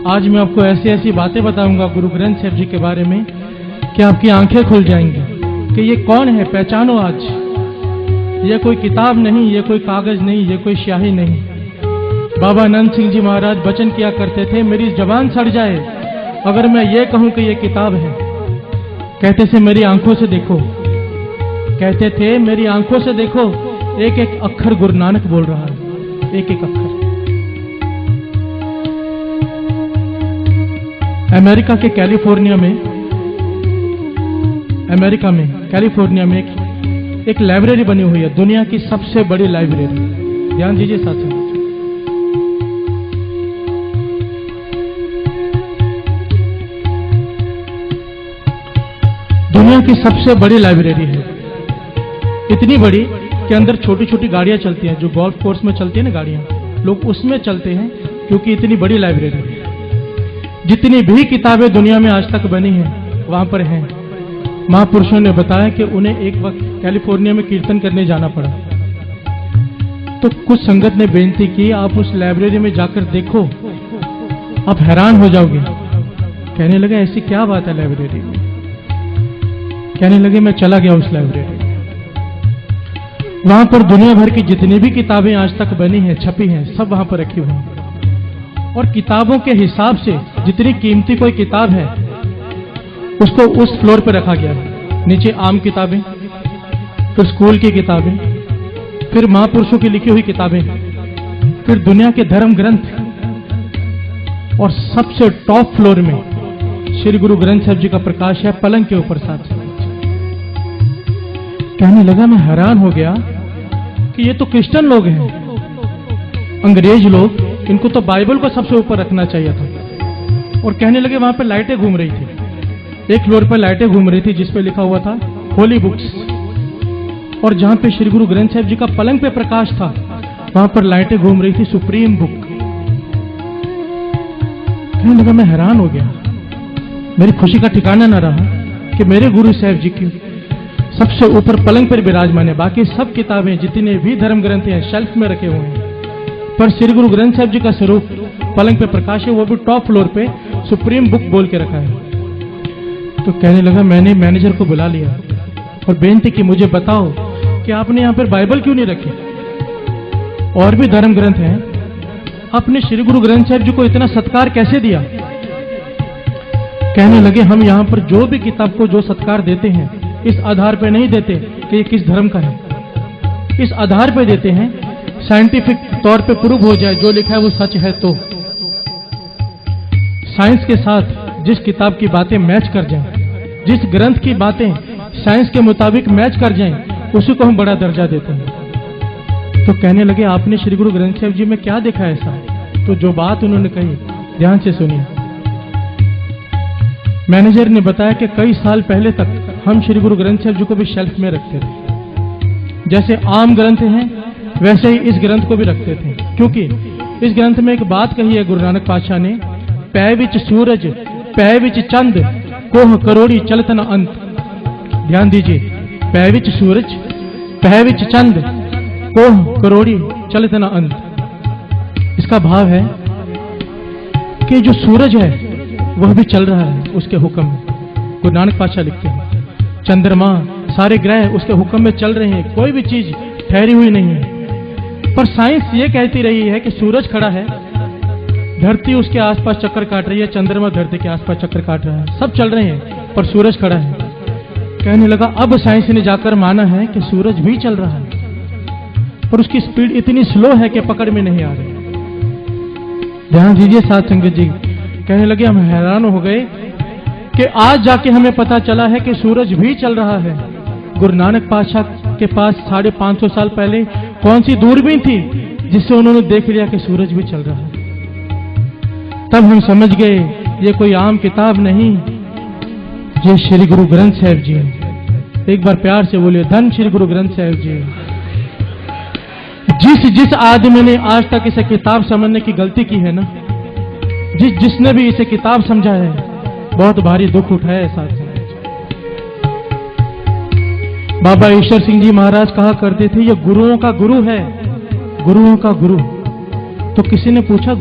आज मैं आपको ऐसी ऐसी बातें बताऊंगा गुरु ग्रंथ साहिब जी के बारे में कि आपकी आंखें खुल जाएंगी कि ये कौन है, पहचानो आज। ये कोई किताब नहीं, ये कोई कागज नहीं, ये कोई स्याही नहीं। बाबा आनंद सिंह जी महाराज वचन किया करते थे, मेरी जबान सड़ जाए अगर मैं ये कहूं कि ये किताब है। कहते थे मेरी आंखों से देखो, कहते थे मेरी आंखों से देखो, एक एक अक्षर गुरु नानक बोल रहा है, एक एक अक्षर। अमेरिका के कैलिफोर्निया में एक लाइब्रेरी बनी हुई है, दुनिया की सबसे बड़ी लाइब्रेरी। ध्यान दीजिए साथियों, दुनिया की सबसे बड़ी लाइब्रेरी है। इतनी बड़ी कि अंदर छोटी छोटी गाड़ियां चलती हैं, जो गोल्फ कोर्स में चलती है ना गाड़ियां, लोग उसमें चलते हैं क्योंकि इतनी बड़ी लाइब्रेरी है। जितनी भी किताबें दुनिया में आज तक बनी हैं वहां पर हैं। महापुरुषों ने बताया कि उन्हें एक वक्त कैलिफोर्निया में कीर्तन करने जाना पड़ा, तो कुछ संगत ने बेनती की आप उस लाइब्रेरी में जाकर देखो, आप हैरान हो जाओगे। कहने लगे ऐसी क्या बात है लाइब्रेरी में। कहने लगे मैं चला गया उस लाइब्रेरी, वहां पर दुनिया भर की जितनी भी किताबें आज तक बनी हैं, छपी हैं, सब वहां पर रखी हुई हैं। और किताबों के हिसाब से जितनी कीमती कोई किताब है उसको उस फ्लोर पर रखा गया है। नीचे आम किताबें, फिर स्कूल की किताबें, फिर महापुरुषों की लिखी हुई किताबें, फिर दुनिया के धर्म ग्रंथ, और सबसे टॉप फ्लोर में श्री गुरु ग्रंथ साहिब जी का प्रकाश है पलंग के ऊपर साथ। कहने लगा मैं हैरान हो गया कि ये तो क्रिश्चियन लोग हैं, अंग्रेज लोग, इनको तो बाइबल को सबसे ऊपर रखना चाहिए था। और कहने लगे वहां पर लाइटें घूम रही थी, एक फ्लोर पर लाइटें घूम रही थी जिस पे लिखा हुआ था होली बुक्स, और जहां पे श्री गुरु ग्रंथ साहिब जी का पलंग पे प्रकाश था वहां पर लाइटें घूम रही थी सुप्रीम बुक। कहने लगा मैं हैरान हो गया, मेरी खुशी का ठिकाना न रहा कि मेरे गुरु साहिब जी की सबसे ऊपर पलंग पर विराजमान है। बाकी सब किताबें जितने भी धर्म ग्रंथ हैं शेल्फ में रखे हुए हैं, पर श्री गुरु ग्रंथ साहिब जी का स्वरूप पलंग पे प्रकाश है, वो भी टॉप फ्लोर पे सुप्रीम बुक बोल के रखा है। तो कहने लगा मैंने मैनेजर को बुला लिया और बेनती की मुझे बताओ कि आपने यहां पर बाइबल क्यों नहीं रखी, और भी धर्म ग्रंथ हैं, आपने श्री गुरु ग्रंथ साहिब जी को इतना सत्कार कैसे दिया। कहने लगे हम यहां पर जो भी किताब को जो सत्कार देते हैं इस आधार पर नहीं देते कि ये किस धर्म का है, इस आधार पर देते हैं साइंटिफिक तौर पे प्रूव हो जाए जो लिखा है वो सच है। तो साइंस के साथ जिस किताब की बातें मैच कर जाएं, जिस ग्रंथ की बातें साइंस के मुताबिक मैच कर जाएं, उसी को हम बड़ा दर्जा देते हैं। तो कहने लगे आपने श्री गुरु ग्रंथ साहिब जी में क्या देखा ऐसा। तो जो बात उन्होंने कही ध्यान से सुनिए। मैनेजर ने बताया कि कई साल पहले तक हम श्री गुरु ग्रंथ साहिब जी को भी शेल्फ में रखते थे, जैसे आम ग्रंथ हैं वैसे ही इस ग्रंथ को भी रखते थे, क्योंकि इस ग्रंथ में एक बात कही है गुरु नानक पातशाह ने, पै विच सूरज पै विच चंद कोह करोड़ी चलत न अंत। ध्यान दीजिए, पै विच सूरज पै विच चंद कोह करोड़ी चलत न अंत। इसका भाव है कि जो सूरज है वह भी चल रहा है उसके हुक्म में। गुरु नानक पातशाह लिखते हैं चंद्रमा सारे ग्रह उसके हुक्म में चल रहे हैं, कोई भी चीज ठहरी हुई नहीं है। पर साइंस ये कहती रही है कि सूरज खड़ा है, धरती उसके आसपास चक्कर काट रही है, चंद्रमा धरती के आसपास चक्कर काट रहा है, सब चल रहे हैं पर सूरज खड़ा है। कहने लगा अब साइंस ने जाकर माना है कि सूरज भी चल रहा है, पर उसकी स्पीड इतनी स्लो है कि पकड़ में नहीं आ रही। ध्यान दीजिए साथ संगत जी। कहने लगे हम हैरान हो गए कि आज जाके हमें पता चला है कि सूरज भी चल रहा है। गुरु नानक पातशाह के पास 550 साल पहले कौन सी दूरबीन थी जिससे उन्होंने देख लिया कि सूरज भी चल रहा है। तब हम समझ गए ये कोई आम किताब नहीं, ये श्री गुरु ग्रंथ साहिब जी। एक बार प्यार से बोलिए धन श्री गुरु ग्रंथ साहिब जी। जिस आदमी ने आज तक इसे किताब समझने की गलती की है ना, जिसने भी इसे किताब समझा है बहुत भारी दुख उठाया है साथ। बाबा ईश्वर सिंह जी महाराज कहा करते थे ये गुरुओं का गुरु है, गुरुओं का गुरु। तो किसी ने पूछा